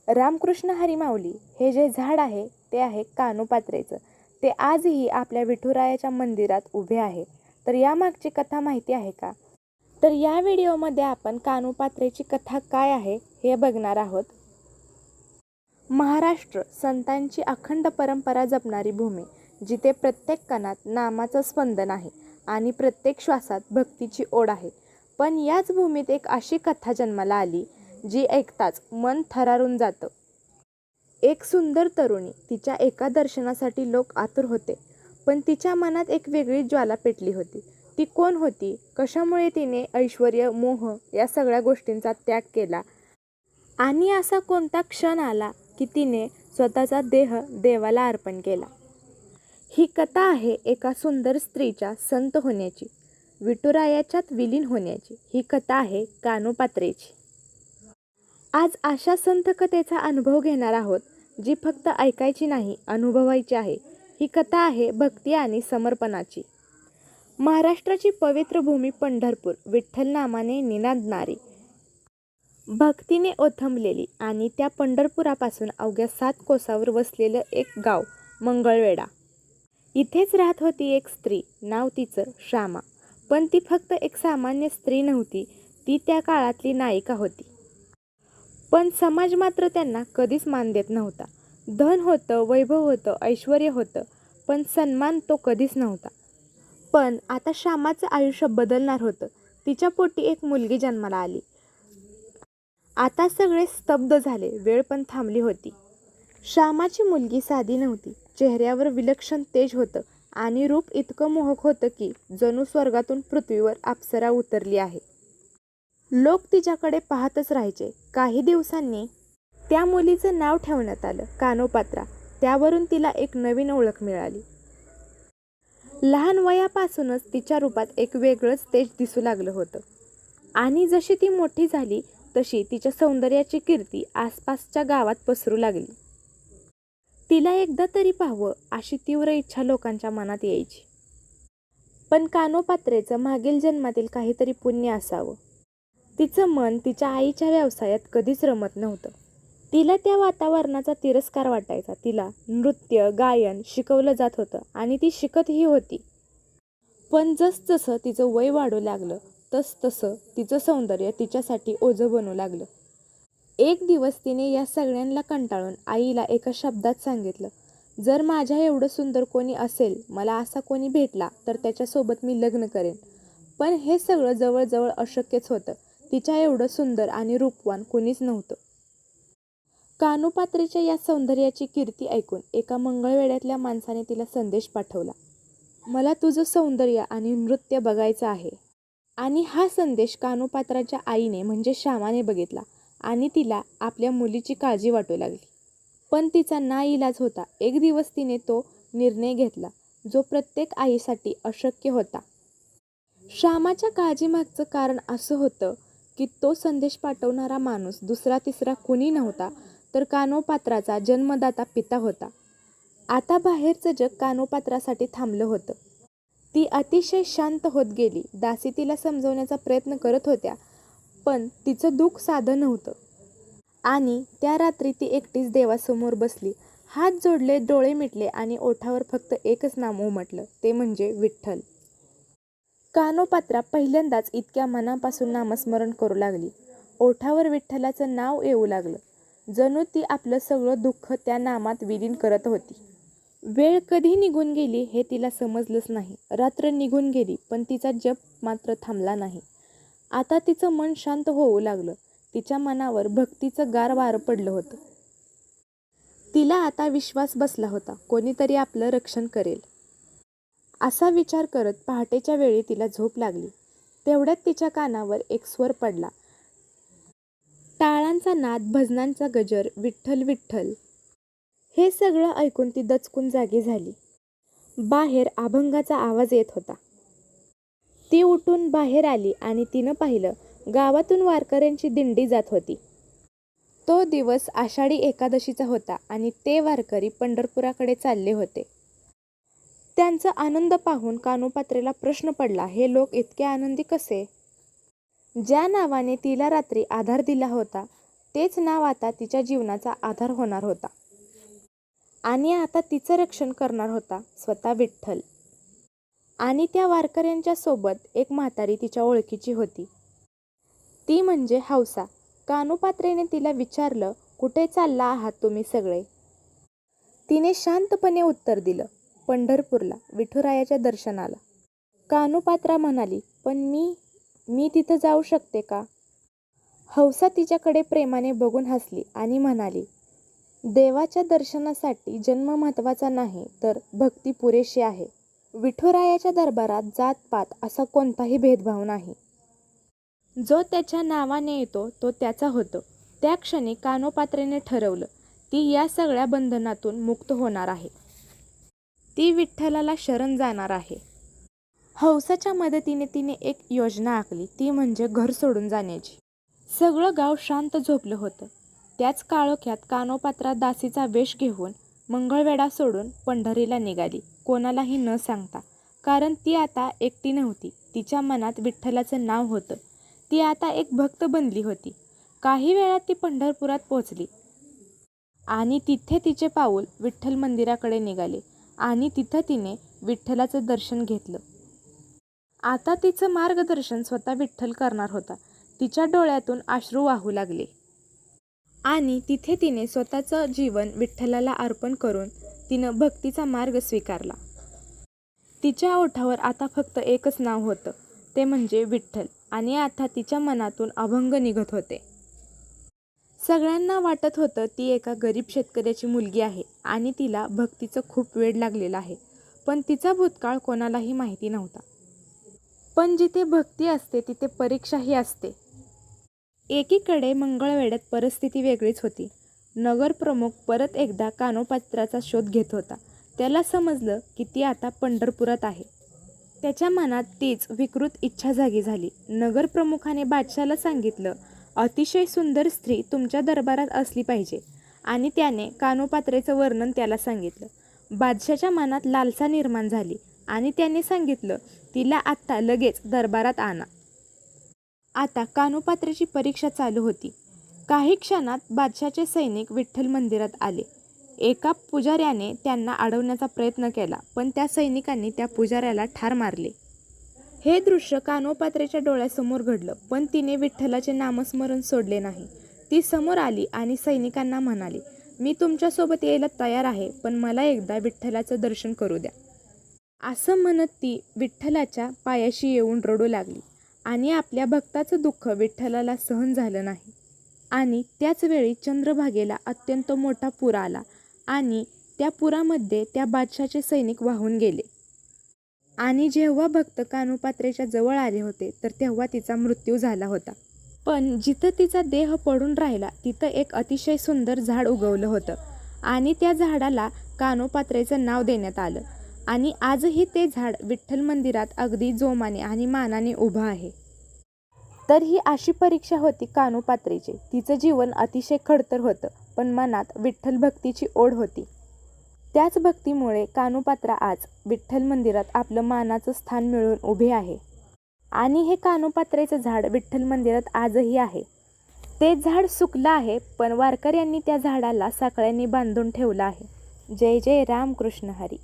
रामकृष्ण हरी माऊली हे जे झाड आहे ते आहे कानोपात्रेचं. ते आजही आपल्या विठुरायाच्या मंदिरात उभे आहे. तर यामागची कथा माहिती आहे का? तर या व्हिडिओमध्ये आपण कानोपात्रेची कथा काय आहे हे बघणार आहोत. महाराष्ट्र संतांची अखंड परंपरा जपणारी भूमी, जिथे प्रत्येक कणात नामाचं स्पंदन आहे आणि प्रत्येक श्वासात भक्तीची ओढ आहे. पण याच भूमीत एक अशी कथा जन्माला आली जी ऐकताच मन थरारून जातं. एक सुंदर तरुणी, तिच्या एका दर्शनासाठी लोक आतुर होते. पण तिच्या मनात एक वेगळी ज्वाला पेटली होती. ती कोण होती? कशामुळे तिने ऐश्वर्य, मोह या सगळ्या गोष्टींचा त्याग केला? आणि असा कोणता क्षण आला की तिने स्वतःचा देह देवाला अर्पण केला? ही कथा आहे एका सुंदर स्त्रीच्या संत होण्याची, विठुरायाच्यात विलीन होण्याची. ही कथा आहे कानोपात्रेची. आज अशा संत कथेचा अनुभव घेणार आहोत, जी फक्त ऐकायची नाही, अनुभवायची आहे. ही कथा आहे भक्ती आणि समर्पणाची. महाराष्ट्राची पवित्र भूमी पंढरपूर, विठ्ठल नामाने निनादणारी, भक्तीने ओथंबलेली आणि त्या पंढरपुरापासून अवघ्या 7 कोसावर वसलेलं एक गाव मंगळवेढा. इथेच राहत होती एक स्त्री, नाव तिचं श्यामा. पण ती फक्त एक सामान्य स्त्री नव्हती, ती त्या काळातली नायिका होती. पण समाज मात्र त्यांना कधीच मान देत नव्हता. धन होतं, वैभव होतं, ऐश्वर्य होतं, पण सन्मान तो कधीच नव्हता. पण आता श्यामाचं आयुष्य बदलणार होतं. तिच्या पोटी एक मुलगी जन्माला आली. आता सगळे स्तब्ध झाले. वेळ पण थांबली होती. श्यामाची मुलगी साधी नव्हती. चेहऱ्यावर विलक्षण तेज होतं आणि रूप इतकं मोहक होतं की जणू स्वर्गातून पृथ्वीवर अप्सरा उतरली आहे. लोक तिच्याकडे पाहतच राहायचे. काही दिवसांनी त्या मुलीचं नाव ठेवण्यात आलं कानोपात्रा. त्यावरून तिला एक नवीन ओळख मिळाली. लहान वयापासूनच तिच्या रूपात एक वेगळंच तेज दिसू लागलं होतं. आणि जशी ती मोठी झाली तशी तिच्या सौंदर्याची कीर्ती आसपासच्या गावात पसरू लागली. तिला एकदा तरी पाहावं अशी तीव्र इच्छा लोकांच्या मनात यायची. पण कानोपात्रेचं मागील जन्मातील काहीतरी पुण्य असावं. तिचं मन तिच्या आईच्या व्यवसायात कधीच रमत नव्हतं. तिला त्या वातावरणाचा तिरस्कार वाटायचा. तिला नृत्य, गायन शिकवलं जात होतं आणि ती शिकतही होती. पण जसजसं तिचं वय वाढू लागलं तसतसं तिचं सौंदर्य तिच्यासाठी ओझं बनू लागलं. एक दिवस तिने या सगळ्यांना कंटाळून आईला एका शब्दात सांगितलं, जर माझ्या एवढं सुंदर कोणी असेल, मला असा कोणी भेटला तर त्याच्यासोबत मी लग्न करेन. पण हे सगळं जवळजवळ अशक्यच होतं. तिच्या एवढं सुंदर आणि रूपवान कुणीच नव्हतं. कानोपात्रेच्या या सौंदर्याची कीर्ती ऐकून एका मंगळवेढ्यातल्या माणसाने तिला संदेश पाठवला, मला तुझं सौंदर्य आणि नृत्य बघायचं आहे. आणि हा संदेश कानोपात्राच्या आईने म्हणजे श्यामाने बघितला आणि तिला आपल्या मुलीची काळजी वाटू लागली. पण तिचा नाईलाज होता. एक दिवस तिने तो निर्णय घेतला जो प्रत्येक आईसाठी अशक्य होता. श्यामाच्या काळजीमागचं कारण असं होतं की तो संदेश पाठवणारा माणूस दुसरा तिसरा कुणी नव्हता तर कानोपात्राचा जन्मदाता पिता होता. आता बाहेरचं जग कानोपात्रासाठी थांबलं होतं. ती अतिशय शांत होत गेली. दासी तिला समजवण्याचा प्रयत्न करत होत्या, पण तिचं दुःख साधं नव्हतं. आणि त्या रात्री ती एकटीच देवासमोर बसली, हात जोडले, डोळे मिटले आणि ओठावर फक्त एकच नाम उमटलं, ते म्हणजे विठ्ठल. कानोपात्रा पहिल्यांदाच इतक्या मनापासून नामस्मरण करू लागली. ओठावर विठ्ठलाचं नाव येऊ लागलं. जणू ती आपलं सगळं दुःख त्या नामात विलीन करत होती. वेळ कधी निघून गेली हे तिला समजलंच नाही. रात्र निघून गेली पण तिचा जप मात्र थांबला नाही. आता तिचं मन शांत होऊ लागलं. तिच्या मनावर भक्तीचं गार वारं पडलं होतं. तिला आता विश्वास बसला होता, कोणीतरी आपलं रक्षण करेल. असा विचार करत पहाटेच्या वेळी तिला झोप लागली. तेवढ्यात तिच्या कानावर एक स्वर पडला. टाळांचा नाद, भजनांचा गजर, विठ्ठल विठ्ठल. हे सगळं ऐकून ती दचकून जागी झाली. बाहेर अभंगाचा आवाज येत होता. ती उठून बाहेर आली आणि तिनं पाहिलं, गावातून वारकऱ्यांची दिंडी जात होती. तो दिवस आषाढी एकादशीचा होता आणि ते वारकरी पंढरपुराकडे चालले होते. त्यांचा आनंद पाहून कानोपात्रेला प्रश्न पडला, हे लोक इतके आनंदी कसे? ज्या नावाने तिला रात्री आधार दिला होता तेच नाव आता तिच्या जीवनाचा आधार होणार होता. आणि आता तिचं रक्षण करणार होता स्वतः विठ्ठल. आणि त्या वारकऱ्यांच्या सोबत एक म्हातारी तिच्या ओळखीची होती. ती म्हणजे हौसा. कानोपात्रेने तिला विचारलं, कुठे चालला आहात तुम्ही सगळे? तिने शांतपणे उत्तर दिलं, पंढरपूरला, विठुरायाच्या दर्शनाला. कानोपात्रा म्हणाली, पण मी तिथं जाऊ शकते का? हौसा तिच्याकडे प्रेमाने बघून हसली आणि म्हणाली, देवाच्या दर्शनासाठी जन्म महत्त्वाचा नाही, तर भक्ती पुरेशी आहे. विठुरायाच्या दरबारात जात-पात असा कोणताही भेदभाव नाही. जो त्याच्या नावाने येतो तो त्याचा होतो. त्या क्षणी कानोपात्रेने ठरवलं, ती या सगळ्या बंधनातून मुक्त होणार आहे. ती विठ्ठलाला शरण जाणार आहे. हौसाच्या मदतीने तिने एक योजना आखली, ती म्हणजे घर सोडून जाण्याची. सगळं गाव शांत झोपलं होतं. त्याच काळोख्यात कानोपात्रा दासीचा वेश घेऊन मंगळवेढा सोडून पंढरीला निघाली, कोणालाही न सांगता. कारण ती आता एकटी नव्हती. तिच्या मनात विठ्ठलाचं नाव होतं. ती आता एक भक्त बनली होती. काही वेळात ती पंढरपुरात पोचली आणि तिथे तिचे पाऊल विठ्ठल मंदिराकडे निघाले आणि तिथं तिने विठ्ठलाचं दर्शन घेतलं. आता तिचं मार्गदर्शन स्वतः विठ्ठल करणार होता. तिच्या डोळ्यातून अश्रू वाहू लागले आणि तिथे तिने स्वतःचं जीवन विठ्ठलाला अर्पण करून तिनं भक्तीचा मार्ग स्वीकारला. तिच्या ओठावर आता फक्त एकच नाव होतं, ते म्हणजे विठ्ठल. आणि आता तिच्या मनातून अभंग निघत होते. सगळ्यांना वाटत होतं ती एका गरीब शेतकऱ्याची मुलगी आहे आणि तिला भक्तीचं खूप वेड लागलेलं आहे. पण तिचा भूतकाळ कोणालाही माहिती नव्हता. पण जिथे भक्ती असते तिथे परीक्षाही असते. एकीकडे मंगळवेढ्यात परिस्थिती वेगळीच होती. नगरप्रमुख परत एकदा कानोपात्राचा शोध घेत होता. त्याला समजलं की ती आता पंढरपुरात आहे. त्याच्या मनात तीच विकृत इच्छा जागी झाली. नगरप्रमुखाने बादशाला सांगितलं, अतिशय सुंदर स्त्री तुमच्या दरबारात असली पाहिजे. आणि त्याने कानोपात्रेचं वर्णन त्याला सांगितलं. बादशाच्या मनात लालसा निर्माण झाली आणि त्याने सांगितलं, तिला आत्ता लगेच दरबारात आणा. आता कानोपात्रेची परीक्षा चालू होती. काही क्षणात बादशाचे सैनिक विठ्ठल मंदिरात आले. एका पुजाऱ्याने त्यांना अडवण्याचा प्रयत्न केला, पण त्या सैनिकांनी त्या पुजाऱ्याला ठार मारले. हे दृश्य कानोपात्रेच्या डोळ्यासमोर घडलं, पण तिने विठ्ठलाचे नामस्मरण सोडले नाही. ती समोर आली आणि सैनिकांना म्हणाली, मी तुमच्यासोबत यायला तयार आहे, पण मला एकदा विठ्ठलाचं दर्शन करू द्या. असं म्हणत ती विठ्ठलाच्या पायाशी येऊन रडू लागली आणि आपल्या भक्ताचं दुःख विठ्ठलाला सहन झालं नाही. आणि त्याच वेळी चंद्रभागेला अत्यंत मोठा पूर आला आणि त्या पुरामध्ये त्या बादशाचे सैनिक वाहून गेले. आणि जेव्हा भक्त कानोपात्रेच्या जवळ आले होते तर तेव्हा तिचा मृत्यू झाला होता. पण जिथं तिचा देह पडून राहिला तिथं एक अतिशय सुंदर झाड उगवलं होतं आणि त्या झाडाला कानोपात्रेचं नाव देण्यात आलं. आणि आजही ते झाड विठ्ठल मंदिरात अगदी जोमाने आणि मानाने उभं आहे. तर ही अशी परीक्षा होती कानोपात्रेची. तिचं जीवन अतिशय खडतर होतं, पण मनात विठ्ठल भक्तीची ओढ होती. त्याच भक्तीमुळे कानोपात्रा आज विठ्ठल मंदिरात आपलं मानाचं स्थान मिळवून उभे आहे. आणि हे कानोपात्रेचं झाड विठ्ठल मंदिरात आजही आहे. ते झाड सुकलं आहे, पण वारकऱ्यांनी त्या झाडाला साकळ्यांनी बांधून ठेवलं आहे. जय जय राम कृष्ण हरी.